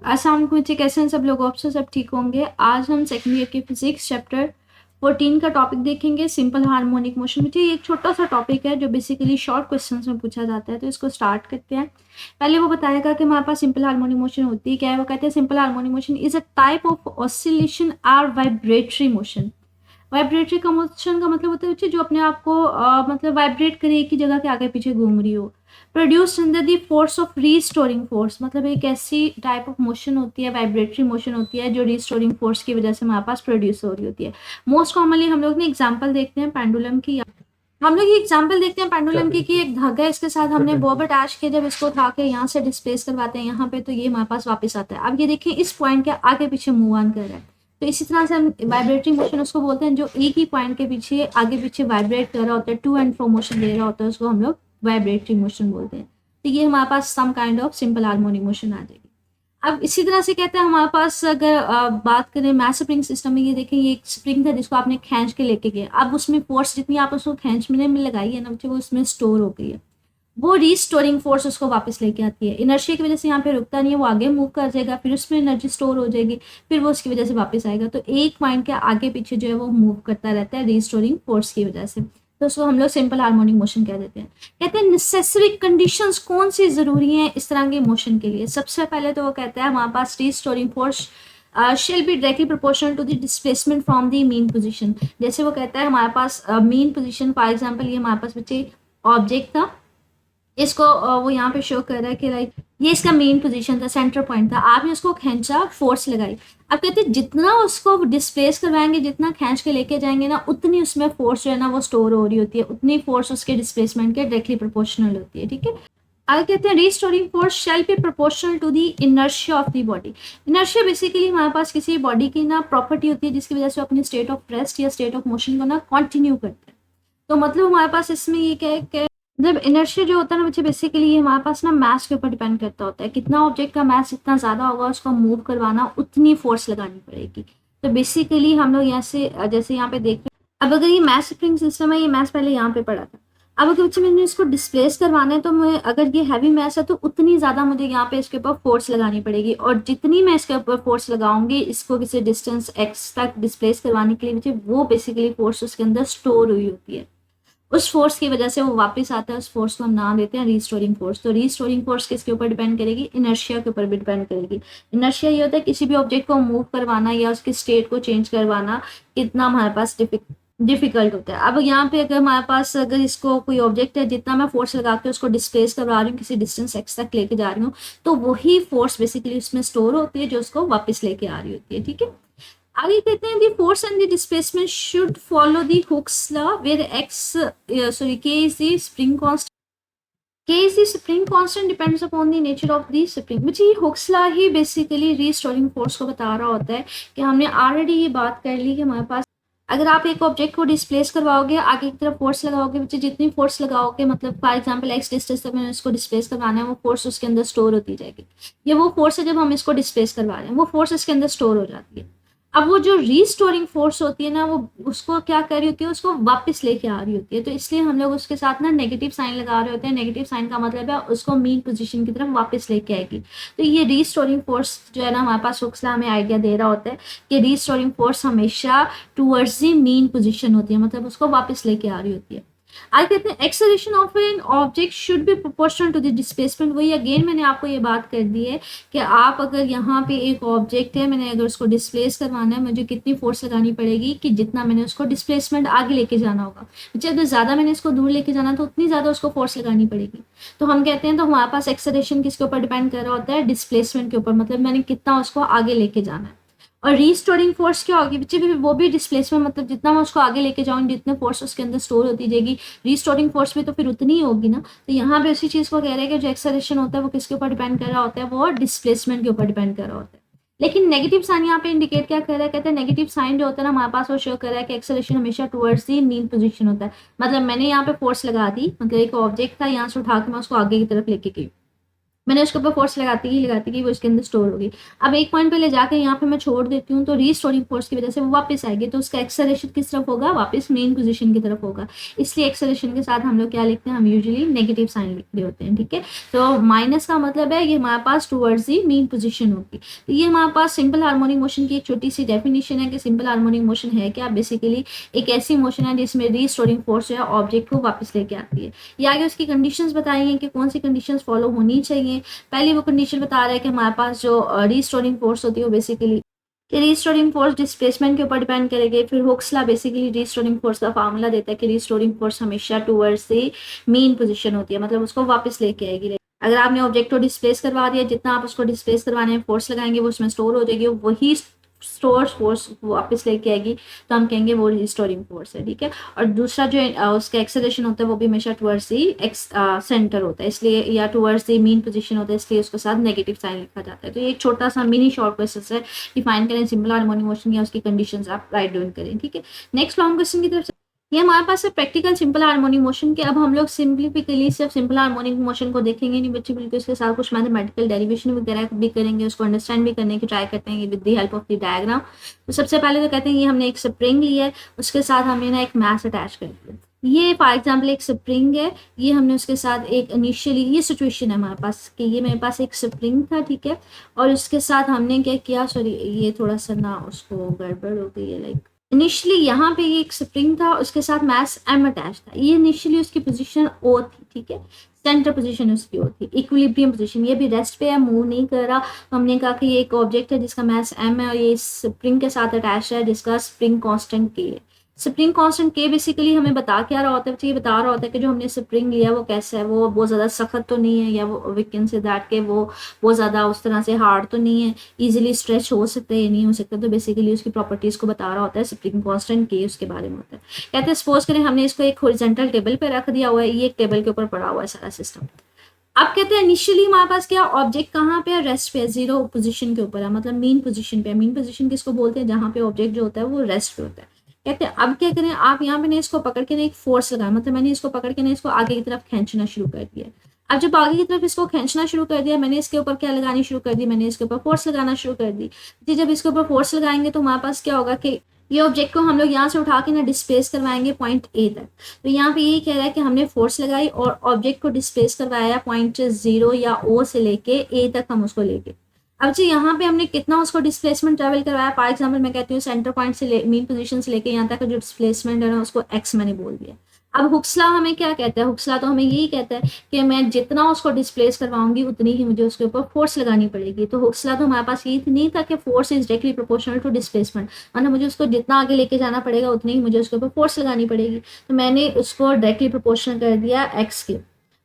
अस्सलाम वालेकुम बच्चे, कैसे हैं सब लोग? होप सो सब ठीक होंगे। आज हम सेकंड ईयर के फिजिक्स चैप्टर 14 का टॉपिक देखेंगे, सिंपल हार्मोनिक मोशन। बच्चे ये एक छोटा सा टॉपिक है जो बेसिकली शॉर्ट क्वेश्चंस में पूछा जाता है, तो इसको स्टार्ट करते हैं। पहले वो बताएगा कि हमारे पास सिंपल हार्मोनिक मोशन होती है क्या है। वो कहते हैं simple harmonic motion is a type of oscillation or vibratory motion. Vibratory का मोशन का मतलब होता है बच्चे जो अपने आप को मतलब वाइब्रेट करे, एक ही जगह के आगे पीछे घूम रही हो। Produce under the force of restoring force, मतलब एक ऐसी टाइप ऑफ मोशन होती है, वाइब्रेटरी मोशन होती है जो रीस्टोरिंग फोर्स की वजह से हमारे पास प्रोड्यूस हो रही होती है। मोस्ट कॉमनली हम लोग ने एग्जाम्पल देखते हैं पेंडुलम की। हम लोग ये एग्जाम्पल देखते हैं पेंडुलम की कि एक धागा है, इसके साथ हमने बॉब अटैच किया, जब इसको उठा के यहाँ से डिस्प्लेस करवाते हैं यहाँ पे, तो ये हमारे पास वापस आता है। अब ये देखिए इस पॉइंट के आगे पीछे मूव ऑन कर रहा है, तो इसी तरह से हम वाइब्रेटरी मोशन उसको बोलते हैं जो एक ही पॉइंट के पीछे आगे पीछे वाइब्रेट कर रहा होता है, टू एंड फ्रो मोशन दे रहा होता है, उसको हम लोग वाइब्रेटरी मोशन बोलते हैं। तो ये हमारे पास some kind of simple harmonic motion आ जाएगी। अब इसी तरह से कहते हैं हमारे पास अगर बात करें मैस स्प्रिंग सिस्टम में, ये देखें ये एक स्प्रिंग था जिसको आपने खींच के लेके गए। अब उसमें फोर्स जितनी आप उसको खींचने में लगाई है ना बच्चे, वो उसमें स्टोर हो गई है। वो रीस्टोरिंग फोर्स उसको वापस लेके आती है। इनर्शिया की वजह से यहाँ पे रुकता नहीं है, वो आगे मूव कर जाएगा, फिर उसमें एनर्जी स्टोर हो जाएगी, फिर वो उसकी वजह से वापस आएगा। तो एक पॉइंट के आगे पीछे जो है वो मूव करता रहता है रीस्टोरिंग फोर्स की वजह से, तो उसको हम लोग सिंपल हार्मोनिक मोशन कह देते हैं। कहते हैं नेसेसरी कंडीशंस कौन सी जरूरी हैं इस तरह के मोशन के लिए। सबसे पहले तो वो कहता है हमारे पास restoring force shall be directly proportional to the displacement from the mean position. जैसे वो कहता है हमारे पास मीन पोजीशन, फॉर एग्जांपल ये हमारे पास बच्चे ऑब्जेक्ट था, इसको वो यहाँ पे शो कर रहा है कि लाइक ये इसका मेन पोजीशन था, सेंटर पॉइंट था, आपने उसको खींचा, फोर्स लगाई। अब कहते हैं जितना उसको डिस्प्लेस करवाएंगे, जितना खींच के लेके जाएंगे ना, उतनी उसमें फोर्स जो है ना वो स्टोर हो रही होती है, उतनी फोर्स उसके डिस्प्लेसमेंट के डायरेक्टली प्रोपोर्शनल होती है। ठीक है, आगे कहते हैं restoring force shall be proportional to the inertia of the body. Inertia basically हमारे पास किसी बॉडी की ना प्रॉपर्टी होती है जिसकी वजह से अपनी स्टेट ऑफ रेस्ट या स्टेट ऑफ मोशन को ना कंटिन्यू करते हैं। तो मतलब हमारे पास इसमें ये क्या है, जब इनर्शिया जो होता है ना बच्चे, बेसिकली ये हमारे पास ना मास के ऊपर डिपेंड करता होता है। कितना ऑब्जेक्ट का मास इतना ज़्यादा होगा, उसको मूव करवाना उतनी फोर्स लगानी पड़ेगी। तो बेसिकली हम लोग यहाँ से जैसे यहाँ पे देख रहे हैं, अब अगर ये मास स्प्रिंग सिस्टम है, ये मास पहले यहाँ पे पड़ा था। अब अगर बच्चे मैंने इसको डिस्प्लेस करवाना है, तो मैं अगर ये हैवी मास है तो उतनी ज़्यादा मुझे यहाँ पे इसके ऊपर फोर्स लगानी पड़ेगी, और जितनी मैं इसके ऊपर फोर्स लगाऊंगी इसको किसी डिस्टेंस एक्स तक डिस्प्लेस करवाने के लिए बच्चे, वो बेसिकली फोर्स उसके अंदर स्टोर हुई होती है। उस फोर्स की वजह से वो वापस आता है, उस फोर्स को हम नाम देते हैं रीस्टोरिंग फोर्स। तो रीस्टोरिंग फोर्स किसके ऊपर डिपेंड करेगी? इनर्शिया के ऊपर भी डिपेंड करेगी। इनर्शिया ये होता है किसी भी ऑब्जेक्ट को मूव करवाना या उसकी स्टेट को चेंज करवाना कितना हमारे पास डिफिकल्ट होता है। अब यहाँ पे अगर हमारे पास अगर इसको कोई ऑब्जेक्ट है, जितना मैं फोर्स लगा के उसको डिस्प्लेस करवा रही हूँ, किसी डिस्टेंस एक्स तक लेके जा रही हूँ, तो वही फोर्स बेसिकली उसमें स्टोर होती है जो उसको वापस लेके आ रही होती है। ठीक है, आगे कहते हैं the force and the displacement should follow the Hooke's law where x k is the spring constant. K is the spring constant depends upon the nature of the spring. मुझे ये हुक्स लॉ ही basically restoring force को बता रहा होता है कि हमने already ये बात कर ली कि हमारे पास अगर आप एक ऑब्जेक्ट को डिस्प्लेस करवाओगे, आगे की तरफ फोर्स लगाओगे, बच्चे जितनी फोर्स लगाओगे, मतलब फॉर एग्जांपल एक्स डिस्टेंस तक मैंने उसको डिस्प्लेस करवाना है, वो फोर्स उसके अंदर स्टोर होती जाएगी। ये वो फोर्स है जब हम इसको डिस्प्लेस करवा रहे हैं, वो फोर्स इसके अंदर स्टोर हो जाती है। अब वो जो रीस्टोरिंग फोर्स होती है ना, वो उसको क्या कर रही होती है, उसको वापस लेके आ रही होती है। तो इसलिए हम लोग उसके साथ ना नेगेटिव साइन लगा रहे होते हैं। नेगेटिव साइन का मतलब है उसको मीन पोजीशन की तरफ वापस लेके आएगी। तो ये रीस्टोरिंग फोर्स जो है ना, हमारे पास हुक्स लॉ हमें आइडिया दे रहा होता है कि रीस्टोरिंग फोर्स हमेशा टूवर्ड्स द मीन पोजीशन होती है, मतलब उसको वापस लेके आ रही होती है। आगे कहते हैं acceleration of an object should be proportional to the displacement. वही अगेन मैंने आपको ये बात कर दी है कि आप अगर यहाँ पे एक ऑब्जेक्ट है, मैंने अगर उसको डिस्प्लेस करवाना है, मुझे कितनी फोर्स लगानी पड़ेगी कि जितना मैंने उसको डिस्प्लेसमेंट आगे लेके जाना होगा। अगर ज़्यादा मैंने इसको दूर लेके जाना तो उतनी ज़्यादा उसको फोर्स लगानी पड़ेगी। तो हम कहते हैं तो हमारे पास एक्सेलरेशन किसके ऊपर डिपेंड कर रहा होता है? डिस्प्लेसमेंट के ऊपर, मतलब मैंने कितना उसको आगे लेके जाना है। और रीस्टोरिंग फोर्स क्या होगी बच्चे? वो भी डिस्प्लेसमेंट, मतलब जितना मैं उसको आगे लेके जाऊंगी, जितने फोर्स उसके अंदर स्टोर होती जाएगी, रीस्टोरिंग फोर्स भी तो फिर उतनी ही होगी ना। तो यहाँ पे उसी चीज़ को कह रहे हैं कि जो एक्सेलरेशन होता है वो किसके ऊपर डिपेंड कर रहा होता है? वो डिस्प्लेसमेंट के ऊपर डिपेंड कर रहा होता है। लेकिन नेगेटिव साइन यहाँ पे इंडिकेट क्या कर रहा है? कहते हैं नेगेटिव साइन जो होता है ना हमारे पास, वो शो कर रहा है कि एक्सेलरेशन हमेशा टुवर्ड्स दी मीन पोजीशन होता है। मतलब मैंने यहाँ पे फोर्स लगा दी, मतलब एक ऑब्जेक्ट था, यहाँ से उठा के मैं उसको आगे की तरफ लेके गई, मैंने उसके ऊपर फोर्स लगाती गई वो उसके अंदर स्टोर होगी। अब एक पॉइंट पे ले जाकर यहाँ पे मैं छोड़ देती हूँ, तो रीस्टोरिंग फोर्स की वजह से वो वापस आएगी, तो उसका एक्सेलरेशन किस तरफ होगा, वापस मेन पोजीशन की तरफ होगा। इसलिए एक्सेलरेशन के साथ हम लोग क्या लिखते हैं, हम यूजुअली नेगेटिव साइन लिख रहे होते हैं, ठीक है। तो माइनस का मतलब है ये हमारे पास टूवर्ड्स दी मेन पोजिशन होगी। तो ये हमारे पास सिंपल हार्मोनिक मोशन की एक छोटी सी डेफिनेशन है कि सिंपल हार्मोनिक मोशन है क्या, बेसिकली एक ऐसी मोशन है जिसमें रीस्टोरिंग फोर्स जो है ऑब्जेक्ट को वापस लेके आती है। ये आगे उसकी कंडीशंस बताई हैं कि कौन सी कंडीशंस फॉलो होनी चाहिए। पहली वो कंडीशन बता रहा है कि हमारे पास जो रीस्टोरिंग फोर्स होती है वो बेसिकली कि रीस्टोरिंग फोर्स डिस्प्लेसमेंट के ऊपर डिपेंड करेगी। फिर Hooke's law basically restoring force का फार्मूला देता है कि रीस्टोरिंग फोर्स हमेशा टूवर्ड्स से मेन पोजीशन होती है, मतलब उसको वापस लेके आएगी। अगर आपने ऑब्जेक्ट को डिस्प्लेस करवा दिया, जितना आप उसको डिस्प्लेस करवाने में फोर्स लगाएंगे वो उसमें स्टोर हो जाएगी, वही स्टोर फोर्स वापस लेके आएगी, तो हम कहेंगे वो रिस्टोरिंग फोर्स है, ठीक है। और दूसरा जो उसका एक्सेलरेशन होता है वो भी हमेशा टुवर्ड्स दी सेंटर होता है, इसलिए या टुवर्ड्स दी मेन पोजीशन होता है, इसलिए उसके साथ नेगेटिव साइन लिखा जाता है। तो ये एक छोटा सा मिनी शॉर्ट क्वेश्चन है, डिफाइन करें सिंपल हार्मोनिक मोशन या उसकी कंडीशंस आप राइट डाउन करें, ठीक है। नेक्स्ट लॉन्ग क्वेश्चन की तरफ ये हमारे पास है प्रैक्टिकल सिंपल हार्मोनिक मोशन के। अब हम लोग सिंपलिफिकली सिर्फ सिंपल हार्मोनिक मोशन को देखेंगे नहीं बच्चे, बिल्कुल इसके साथ कुछ मैथमेटिकल डेरिवेशन वगैरह भी करेंगे, उसको अंडरस्टैंड भी करने की ट्राई करते हैं with the help of the diagram. तो सबसे पहले तो कहते हैं ये हमने एक स्प्रिंग लिया है, उसके साथ हमने ना एक मैस अटैच कर दिया। ये फॉर एग्जाम्पल एक स्प्रिंग है, ये हमने उसके साथ एक इनिशियली ये सिचुएशन है हमारे पास कि ये मेरे पास एक स्प्रिंग था, ठीक है। और उसके साथ हमने क्या किया, सॉरी ये थोड़ा सा ना उसको गड़बड़ हो गई है, लाइक इनिशियली यहाँ पे ये एक स्प्रिंग था, उसके साथ मैस एम अटैच था। ये इनिशियली उसकी पोजीशन ओ थी, ठीक है, सेंटर पोजीशन उसकी ओ थी, इक्विलिब्रियम पोजीशन। ये भी रेस्ट पे है, मूव नहीं कर रहा। तो हमने कहा कि ये एक ऑब्जेक्ट है जिसका मैस एम है और ये स्प्रिंग के साथ अटैच है जिसका स्प्रिंग कांस्टेंट के है। स्प्रिंग कांस्टेंट के बेसिकली हमें बता क्या रहा होता है, ये बता रहा होता है कि जो हमने स्प्रिंग लिया वो कैसा है, वो बहुत ज़्यादा सख्त तो नहीं है, या वो वी कैन से दैट के वो बहुत ज़्यादा उस तरह से हार्ड तो नहीं है, इजीली स्ट्रेच हो सकता है या नहीं हो सकता। तो बेसिकली उसकी प्रॉपर्टीज़ को बता रहा होता है, स्प्रिंग कांस्टेंट के उसके बारे में होता है। कहते हैं सपोज करें हमने इसको एक हॉरिजॉन्टल टेबल पे रख दिया हुआ है, ये एक टेबल के ऊपर पड़ा हुआ है सारा सिस्टम। अब कहते हैं इनिशियली हमारे पास क्या ऑब्जेक्ट कहाँ पे है, रेस्ट पे है, जीरो पोजीशन के ऊपर है, मतलब मेन पोजीशन पे है। मेन पोजीशन किसको बोलते हैं, जहाँ पे ऑब्जेक्ट जो होता है वो रेस्ट पे होता है। कहते हैं अब क्या करें, आप यहाँ पे ना इसको पकड़ के ना एक फोर्स लगाए, मतलब मैंने इसको पकड़ के ना इसको आगे की तरफ खींचना शुरू कर दिया। अब जब आगे की तरफ इसको खींचना शुरू कर दिया, मैंने इसके ऊपर क्या लगानी शुरू कर दी, मैंने इसके ऊपर फोर्स लगाना शुरू कर दी। जी जब इसके ऊपर फोर्स लगाएंगे तो हमारे पास क्या होगा कि ये ऑब्जेक्ट को हम लोग यहाँ से उठा के ना डिस्प्लेस करवाएंगे पॉइंट ए तक। तो यहाँ पे यही कह रहा है कि हमने फोर्स लगाई और ऑब्जेक्ट को डिस्प्लेस करवाया पॉइंट 0 या ओ से लेके ए तक हम उसको लेके। अब जी यहाँ पे हमने कितना उसको डिस्प्लेसमेंट ट्रेवल करवाया, फॉर एग्जाम्पल मैं कहती हूँ सेंटर पॉइंट से मेन पोजीशन से लेके यहाँ तक जो डिस्प्लेसमेंट है ना उसको एक्स मैंने बोल दिया। अब हुक्स लॉ हमें क्या कहता है, हुक्स लॉ तो हमें यही कहता है कि मैं जितना उसको डिस्प्लेस करवाऊंगी उतनी ही मुझे उसके ऊपर फोर्स लगानी पड़ेगी। तो हुक्स लॉ तो हमारे पास यही नहीं था कि force is directly proportional to displacement, मतलब मुझे उसको जितना आगे लेके जाना पड़ेगा उतनी ही मुझे उसके ऊपर फोर्स लगानी पड़ेगी। तो मैंने उसको डायरेक्टली प्रोपोर्शनल कर दिया एक्स के,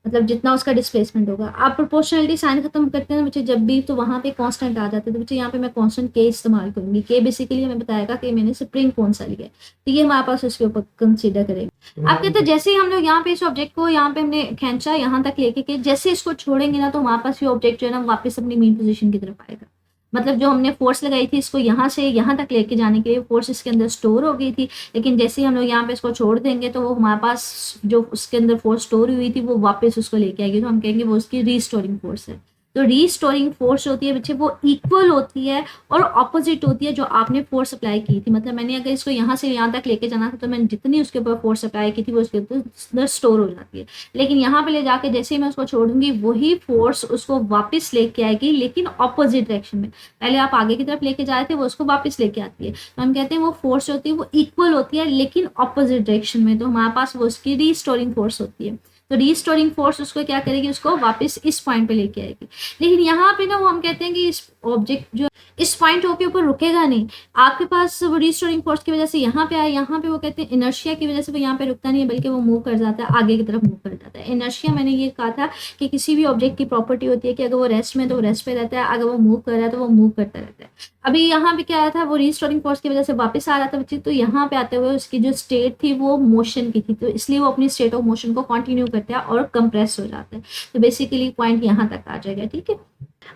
मतलब जितना उसका डिस्प्लेसमेंट होगा। आप प्रोपोर्शनलिटी साइन खत्म करते हैं बच्चे जब भी, तो वहाँ पे कांस्टेंट आ जाता है। तो बच्चे यहाँ पे मैं कांस्टेंट के इस्तेमाल करूंगी। के बेसिकली हमें बताएगा कि मैंने स्प्रिंग कौन सा लिया है, तो ये हमारे पास उसके ऊपर कंसीडर करेंगे। आप कहते हैं जैसे ही हम लोग यहाँ पे इस ऑब्जेक्ट को यहाँ पे हमने खींचा यहाँ तक लेके के जैसे इसको छोड़ेंगे ना, तो हमारे पास ये ऑब्जेक्ट जो है ना वापस अपनी मेन पोजिशन की तरफ आएगा। मतलब जो हमने फोर्स लगाई थी इसको यहाँ से यहाँ तक लेके जाने के लिए, फोर्स इसके अंदर स्टोर हो गई थी, लेकिन जैसे ही हम लोग यहाँ पे इसको छोड़ देंगे तो वो हमारे पास जो उसके अंदर फोर्स स्टोर हुई थी वो वापस उसको लेके आएगी। तो हम कहेंगे वो उसकी रीस्टोरिंग फोर्स है। तो रीस्टोरिंग फोर्स होती है बच्चे वो इक्वल होती है और ऑपोजिट होती है जो आपने फोर्स अप्लाई की थी। मतलब मैंने अगर इसको यहाँ से यहाँ तक लेके जाना था तो मैंने जितनी उसके ऊपर फोर्स अप्लाई की थी वो उसके अंदर स्टोर हो जाती है, लेकिन यहाँ पे ले जाके जैसे ही मैं उसको छोड़ूंगी वही फोर्स उसको वापस लेके आएगी, लेकिन ऑपोजिट डायरेक्शन में। पहले आप आगे की तरफ लेके जा रहे थे, वो उसको वापस लेके आती है। तो हम कहते हैं वो फोर्स होती है वो इक्वल होती है लेकिन ऑपोजिट डायरेक्शन में, तो हमारे पास वो उसकी रीस्टोरिंग फोर्स होती है। तो रीस्टोरिंग फोर्स उसको क्या करेगी, उसको वापस इस पॉइंट पे लेके आएगी। लेकिन यहाँ पे ना वो हम कहते हैं कि इस ऑब्जेक्ट जो इस पॉइंट के ऊपर रुकेगा नहीं। आपके पास वो रीस्टोरिंग फोर्स की वजह से यहाँ पे आया, यहाँ पे वो कहते हैं इनर्शिया की वजह से वो यहाँ पे रुकता नहीं है बल्कि वो मूव कर जाता है, आगे की तरफ मूव कर जाता है। इनर्शिया मैंने ये कहा था कि किसी भी ऑब्जेक्ट की प्रॉपर्टी होती है कि अगर वो रेस्ट में तो वो रेस्ट पे रहता है, अगर वो मूव कर रहा है तो वो मूव करता रहता है। अभी यहाँ पे क्या आया था, वो रीस्टोरिंग फोर्स की वजह से वापस आ रहा था बच्चे, तो यहाँ पे आते हुए उसकी जो स्टेट थी वो मोशन की थी, तो इसलिए वो अपनी स्टेट ऑफ मोशन को कंटिन्यू करता है और कंप्रेस हो जाता है। तो बेसिकली पॉइंट यहाँ तक आ जाएगा, ठीक है।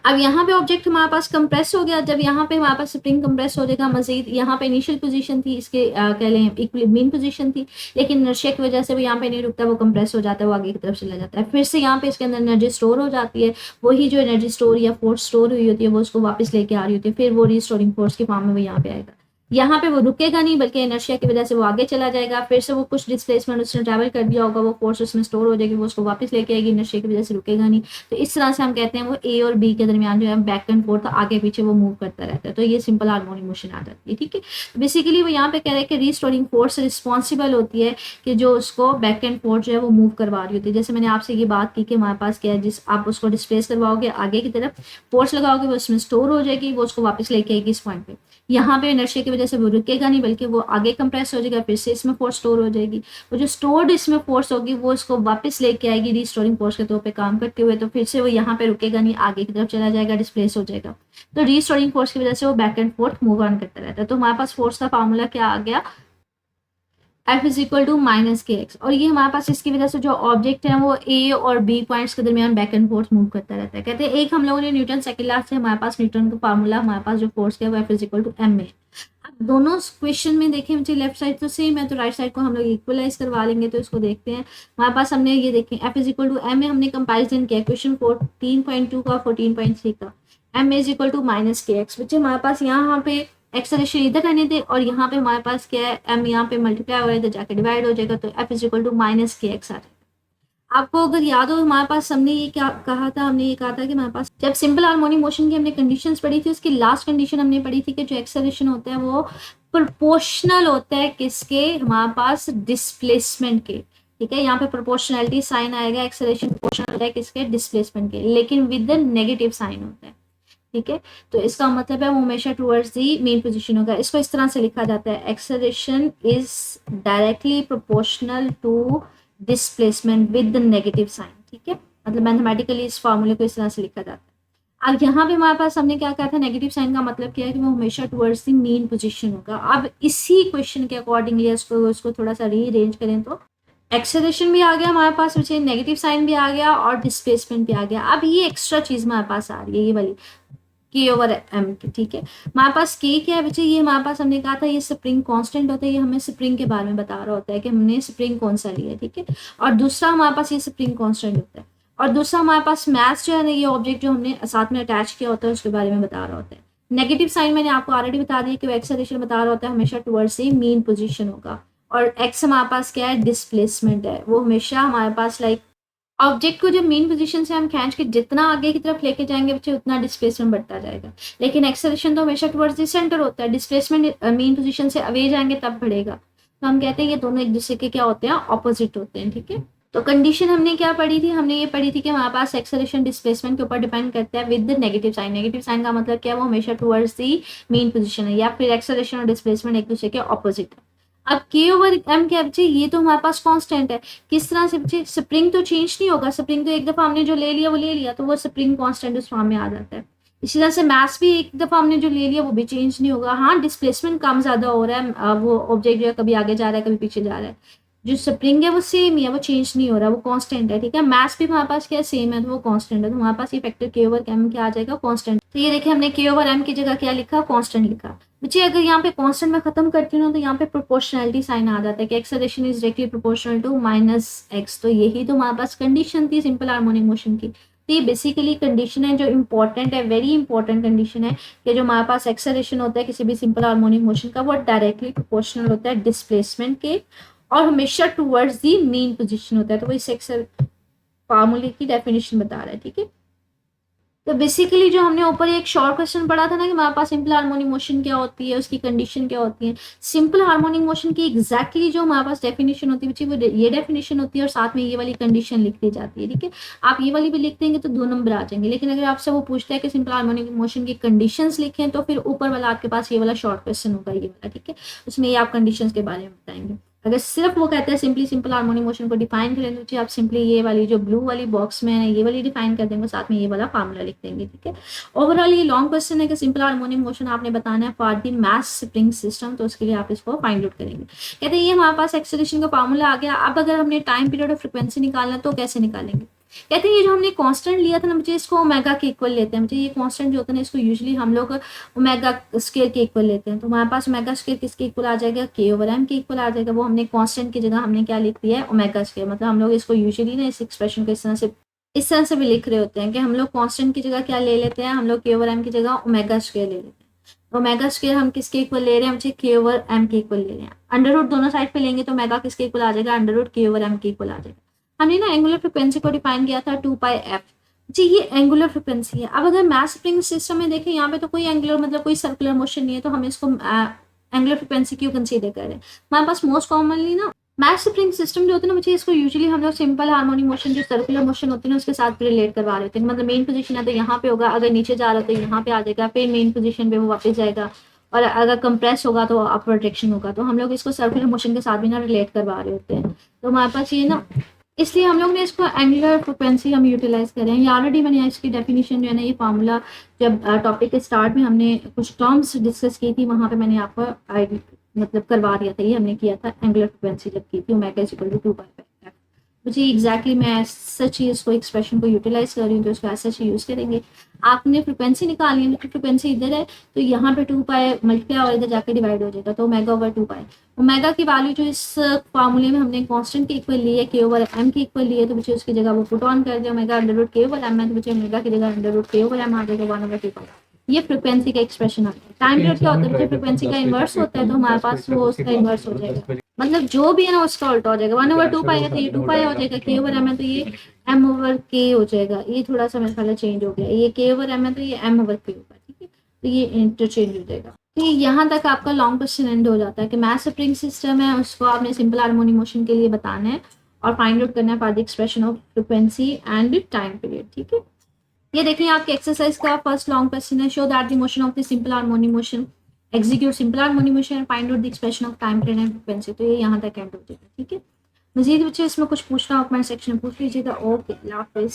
अब यहाँ पे ऑब्जेक्ट हमारे पास कंप्रेस हो गया, जब यहाँ पे हमारे पास स्प्रिंग कंप्रेस हो जाएगा, मजीद यहाँ पे इनिशियल पोजीशन थी इसके कह लें इक्विलिब्रियम पोजीशन थी, लेकिन इनर्शिया की वजह से वो यहाँ पे नहीं रुकता, वो कंप्रेस हो जाता है, वो आगे की तरफ चला जाता है, फिर से यहाँ पे इसके अंदर एनर्जी स्टोर हो जाती है, वही जो एनर्जी स्टोर या फोर्स स्टोर हुई होती है वो उसको वापस लेके आ रही होती है, फिर वो रिस्टोरिंग फोर्स के फॉर्म में वो यहाँ पे आएगा। यहाँ पे वो रुकेगा नहीं, बल्कि इनर्शिया की वजह से वो आगे चला जाएगा, फिर से वो कुछ डिस्प्लेसमेंट उसने ट्रैवल कर दिया होगा, वो फोर्स उसमें स्टोर हो जाएगी, वो उसको वापस लेके आएगी, इनर्शिया की वजह से रुकेगा नहीं। तो इस तरह से हम कहते हैं वो ए और बी के दरमियान जो है बैक एंड फोर्थ आगे पीछे वो मूव करता रहता है, तो ये सिंपल हार्मोनिक मोशन आ जाती है। ठीक है, बेसिकली वो यहाँ पे कह रहे हैं कि रिस्टोरिंग फोर्स रिस्पॉन्सिबल होती है कि जो उसको बैक एंड फोर्थ जो है वो मूव करवा रही होती है। जैसे मैंने आपसे ये बात की कि हमारे पास क्या है, जिस आप उसको डिस्प्लेस करवाओगे आगे की तरफ, फोर्स लगाओगे वो उसमें स्टोर हो जाएगी, वो उसको वापस लेके आएगी इस पॉइंट पे। यहाँ पे इनर्शिया की वजह से वो रुकेगा नहीं, बल्कि वो आगे कंप्रेस हो जाएगा, फिर से इसमें फोर्स स्टोर हो जाएगी, वो जो स्टोर्ड इसमें फोर्स होगी वो इसको वापस लेके आएगी रिस्टोरिंग फोर्स के तौर पे काम करते हुए, तो फिर से वो यहाँ पे रुकेगा नहीं, आगे की तरफ चला जाएगा, डिस्प्लेस हो जाएगा। तो रिस्टोरिंग फोर्स की वजह से वो back and fourth move on करता रहता है। तो हमारे पास फोर्स का फॉर्मूला क्या आ गया, F is equal to minus k x, और ये हमारे पास इसकी वजह से जो ऑब्जेक्ट है वो ए और बी पॉइंट्स के दरमियान बैक एंड फोर्थ मूव करता रहता है। कहते हैं एक हम लोगों ने न्यूटन सेकंड लॉ से हमारे पास न्यूटन का फार्मूला, हमारे पास जो फोर्स है वो F is equal to m है। अब दोनों क्वेश्चन में देखें, मुझे लेफ्ट साइड तो सेम है, तो राइट साइड को हम लोग इक्वलाइज करवा लेंगे, तो इसको देखते हैं। हमारे पास हमने ये देखें F is equal to m में हमने कंपेरिजन किया क्वेश्चन 14.2 का 14.3 का, m is equal to minus k x, बच्चे हमारे पास यहाँ पे एक्सेलरेशन इधर रहने दे, और यहाँ पे हमारे पास क्या है, एम यहाँ पे मल्टीप्लाई हो रहा है, इधर जाके डिवाइड हो जाएगा, तो F is equal to minus k x आ जाएगा। आपको अगर याद हो हमारे पास हमने ये क्या कहा था, हमने ये कहा था कि हमारे पास जब सिंपल हार्मोनिक मोशन की हमने कंडीशंस पढ़ी थी, उसकी लास्ट कंडीशन हमने पढ़ी थी कि जो एक्सेलरेशन होता है वो प्रोपोर्शनल होता है किसके, हमारे पास डिस्प्लेसमेंट के। ठीक है, यहाँ पे प्रोपोर्शनलिटी साइन आएगा, एक्सेलरेशन प्रोपोर्शनल होता है किसके, डिस्प्लेसमेंट के, लेकिन विद द नेगेटिव साइन होता है। ठीक है, तो इसका मतलब है वो हमेशा टुवर्ड्स दी मेन पोजीशन होगा। इसको इस तरह से लिखा जाता है, acceleration is directly proportional to displacement with the negative sign. ठीक है, मतलब मैथमेटिकली इस फॉर्मूले को इस तरह से लिखा जाता है। अब यहाँ पे हमारे पास हमने क्या कहा था, नेगेटिव साइन का मतलब क्या है कि वो हमेशा टुवर्ड्स द मेन पोजीशन होगा। अब इसी क्वेश्चन के अकॉर्डिंगली इसको थोड़ा सा रीअरेंज करें तो एक्सेलरेशन भी आ गया हमारे पास, बच्चे नेगेटिव साइन भी आ गया और डिस्प्लेसमेंट भी आ गया। अब ये एक्स्ट्रा चीज हमारे पास आ रही है, ये वाली के ओवर एम की। ठीक है, हमारे पास के क्या है बच्चे, ये हमारे पास हमने कहा था ये स्प्रिंग कांस्टेंट होता है, ये हमें स्प्रिंग के बारे में बता रहा होता है कि हमने स्प्रिंग कौन सा लिया है। ठीक है, और दूसरा हमारे पास ये स्प्रिंग कांस्टेंट होता है, और दूसरा हमारे पास मैथ्स जो है ना, ये ऑब्जेक्ट जो हमने साथ में अटैच किया होता है उसके बारे में बता रहा होता है। नेगेटिव साइन मैंने आपको ऑलरेडी बता दिया कि वो एक्सेलरेशन बता रहा होता है, हमेशा टुवर्ड्स से मेन पोजीशन होगा, और एक्स हमारे पास क्या है, डिस्प्लेसमेंट है, वो हमेशा हमारे पास लाइक ऑब्जेक्ट को जब मेन पोजीशन से हम खींच के जितना आगे की तरफ लेके जाएंगे बच्चे उतना डिस्प्लेसमेंट बढ़ता जाएगा, लेकिन एक्सेलरेशन तो हमेशा टुवर्ड्स द सेंटर होता है, डिस्प्लेसमेंट मेन पोजीशन से अवे जाएंगे तब बढ़ेगा। तो हम कहते हैं ये दोनों एक दूसरे के क्या होते हैं, ऑपोजिट होते हैं। ठीक है, तो कंडीशन हमने क्या पढ़ी थी, हमने ये पढ़ी थी कि हमारे पास एक्सेलरेशन डिस्प्लेसमेंट के ऊपर डिपेंड करता है with the negative sign. Negative sign का मतलब क्या है, वो हमेशा टुवर्ड्स दी मेन पोजीशन है, या फिर एक्सेलरेशन और डिस्प्लेसमेंट एक दूसरे के ऑपोजिट है। अब के ओवर एम क्या बच्चे, ये तो हमारे पास कांस्टेंट है। किस तरह से बच्चे, स्प्रिंग तो चेंज नहीं होगा, स्प्रिंग तो एक दफा हमने जो ले लिया वो ले लिया, तो वो स्प्रिंग कांस्टेंट उस फॉर्म में आ जाता है। इसी तरह से मास भी एक दफा हमने जो ले लिया वो भी चेंज नहीं होगा। हाँ, डिस्प्लेसमेंट कम ज्यादा हो रहा है, वो ऑब्जेक्ट जो है कभी आगे जा रहा है कभी पीछे जा रहा है, जो स्प्रिंग है वो सेम ही है, वो चेंज नहीं हो रहा, वो कांस्टेंट है। ठीक है, मास भी हमारे पास क्या है, सेम है, तो वो कांस्टेंट है, तो हमारे पास ये फैक्टर के ओवर एम क्या आ जाएगा, कांस्टेंट। तो ये देखिए हमने के ओवर एम की जगह क्या लिखा, कांस्टेंट लिखा। बच्चे अगर यहाँ पे कांस्टेंट में खत्म करती हूँ तो यहाँ पे प्रोपोर्शनलिटी साइन आ जाता है कि acceleration is directly proportional to minus x. तो यही तो हमारे पास कंडीशन थी सिंपल हार्मोनिक मोशन की। तो ये बेसिकली कंडीशन है जो इंपॉर्टेंट है, वेरी इंपॉर्टेंट कंडीशन है कि जो हमारे पास एक्सेलरेशन होता है किसी भी सिंपल हार्मोनिक मोशन का, वो डायरेक्टली प्रोपोर्शनल होता है डिस्प्लेसमेंट के, और हमेशा टुवर्ड्स दी मेन पोजीशन होता है। तो वो इस फार्मूले की डेफिनेशन बता रहा है। ठीक है, तो बेसिकली जो हमने ऊपर एक शॉर्ट क्वेश्चन पढ़ा था ना कि हमारे पास सिंपल हार्मोनिक मोशन क्या होती है, उसकी कंडीशन क्या होती है, सिंपल हार्मोनिक मोशन की एग्जैक्टली जो हमारे पास डेफिनेशन होती है वो ये डेफिनेशन होती है, और साथ में ये वाली कंडीशन लिख दी जाती है। ठीक है, आप ये वाली भी लिख देंगे तो 2 नंबर आ जाएंगे, लेकिन अगर आपसे वो पूछता है कि सिंपल हार्मोनिक मोशन की कंडीशन लिखें तो फिर ऊपर वाला आपके पास ये वाला शॉर्ट क्वेश्चन होगा, ये वाला। ठीक है, उसमें ये आप कंडीशन के बारे में बताएंगे। अगर सिर्फ वो कहते हैं सिंपली सिंपल हार्मोनिक मोशन को डिफाइन करें तो आप सिंपली ये वाली जो ब्लू वाली बॉक्स में है ये वाली डिफाइन कर देंगे, साथ में ये वाला फार्मूला लिख देंगे। ठीक है, ओवरऑल ये लॉन्ग क्वेश्चन है कि सिंपल हार्मोनिक मोशन आपने बताना है for the mass spring system, तो उसके लिए आप इसको फाइंड आउट करेंगे। कहते हैं ये हमारे पास एक्सेलरेशन का फार्मूला आ गया। अब अगर हमने टाइम पीरियड और फ्रिक्वेंसी निकालना तो कैसे निकालेंगे। कहते हैं ये जो हमने कांस्टेंट लिया था ना मुझे, इसको ओमेगा के इक्वल लेते हैं। मुझे ये कांस्टेंट जो होता है ना इसको यूजुअली हम लोग ओमेगा स्क्वायर के इक्वल लेते हैं। तो हमारे पास ओमेगा स्क्वायर किसके इक्वल आ जाएगा, के ओवर एम के इक्वल आ जाएगा। वो हमने कांस्टेंट की जगह हमने क्या लिख दिया है, ओमेगा स्क्वायर। मतलब हम लोग इसको यूजुअली ना इस एक्सप्रेशन को इस तरह से भी लिख रहे होते हैं कि हम लोग कांस्टेंट की जगह क्या ले लेते हैं, हम लोग के ओवर एम की जगह ओमेगा स्क्वायर ले लेते हैं। तो ओमेगा स्क्वायर हम किसके इक्वल ले रहे हैं, मुझे के ओवर एम के इक्वल ले रहे हैं। अंडर रूट दोनों साइड पे लेंगे तो ओमेगा किसके इक्वल आ जाएगा, अंडर रूट के ओवर एम के इक्वल आ जाएगा। हमने ना एंगुलर फ्रिक्वेंसी को डिफाइन किया था 2 पाई एफ। जी ये एंगुलर फ्रिक्वेंसी है। अब अगर मैथ स्प्रिंग सिस्टम में देखें, यहाँ पे तो कोई एंगुलर मतलब कोई सर्कुलर मोशन नहीं है, तो हम इसको एंगुलर फ्रिक्वेंसी क्यों कंसीडर कर रहे हैं। हमारे पास मोस्ट कॉमनली ना मैथ स्प्रिंग सिस्टम जो होता है ना, मुझे इसको यूजुअली हम लोग सिंपल हार्मोनिक मोशन जो सर्कुलर मोशन होती है ना उसके साथ रिलेट करवा रहे थे। मतलब मेन पोजीशन है तो यहाँ पे होगा, अगर नीचे जा रहा है तो यहाँ पे आ जाएगा, फिर मेन पोजीशन पे वो वापस जाएगा, और अगर कंप्रेस होगा तो अपवर्ड डायरेक्शन होगा। तो हम लोग इसको सर्कुलर मोशन के साथ भी ना रिलेट करवा रहे होते हैं। तो हमारे पास ये ना, इसलिए हम लोग ने इसको एंगुलर फ्रिक्वेंसी हम यूटिलाइज कर रहे हैं। ये ऑलरेडी मैंने इसकी डेफिनेशन जो है ना, ये फार्मूला जब टॉपिक के स्टार्ट में हमने कुछ टर्म्स डिस्कस की थी वहाँ पे मैंने आपको मतलब करवा दिया था। ये हमने किया था एंगुलर फ्रिक्वेंसी जब की थी, omega is equal to 2 pi f. मुझे एग्जैक्टली मैं सच ही इसको एक्सप्रेशन को यूटिलाइज कर रही हूँ, तो उसको ऐसा ही यूज़ करेंगे। आपने फ्रिक्वेंसी निकालनी है तो फ्रिक्वेंसी इधर है, तो यहाँ पे 2 पाई मल्टीप्लाई और इधर जाके डिवाइड हो जाएगा, तो ओमेगा ओवर 2 पाई। ओमेगा की वैल्यू जो इस फार्मूले में हमने कांस्टेंट के इक्वल ली है, के ओवर एम के इक्वल ली है, तो मुझे उसकी जगह वो पुट ऑन कर दिया ओमेगा अंडर रूट के ओवर एम है, तो मुझे ओमेगा की जगह अंडर रूट के ओवर एम आ जाएगा 1 ओवर 2 पाई। ये फ्रिक्वेंसी का एक्सप्रेशन आता है। टाइम पीरियड क्या होता है, जो फ्रिक्वेंसी का इन्वर्स होता है तो हमारे पास वो उसका इन्वर्स हो जाएगा, मतलब जो भी है ना उसका उल्टा हो जाएगा। 1 ओवर 2 पाई है तो ये 2 पाई हो जाएगा, के ओवर एम है तो ये एम ओवर के हो जाएगा। ये थोड़ा सा मेरे ख्याल चेंज हो गया, ये के ओवर एम है तो ये एम ओवर के होगा, ठीक है, तो ये इंटरचेंज हो जाएगा। तो यहाँ तक आपका लॉन्ग क्वेश्चन एंड हो जाता है कि मैथ स्प्रिंग सिस्टम है उसको आपने सिंपल हार्मोनिक मोशन के लिए बताना है और फाइंड आउट करना है for the expression of frequency and time period, ठीक है। ये देखिए आपके एक्सरसाइज का फर्स्ट लॉन्ग क्वेश्चन है, show that the motion of the simple harmonic motion execute simple harmonic motion and find out the expression of time period and frequency. तो ये यहाँ तक एंड हो जाएगा, ठीक है। मजीद बच्चे इसमें कुछ पूछना हो कमेंट सेक्शन में पूछ लीजिएगा। ओके, अल्लाह हाफिज़।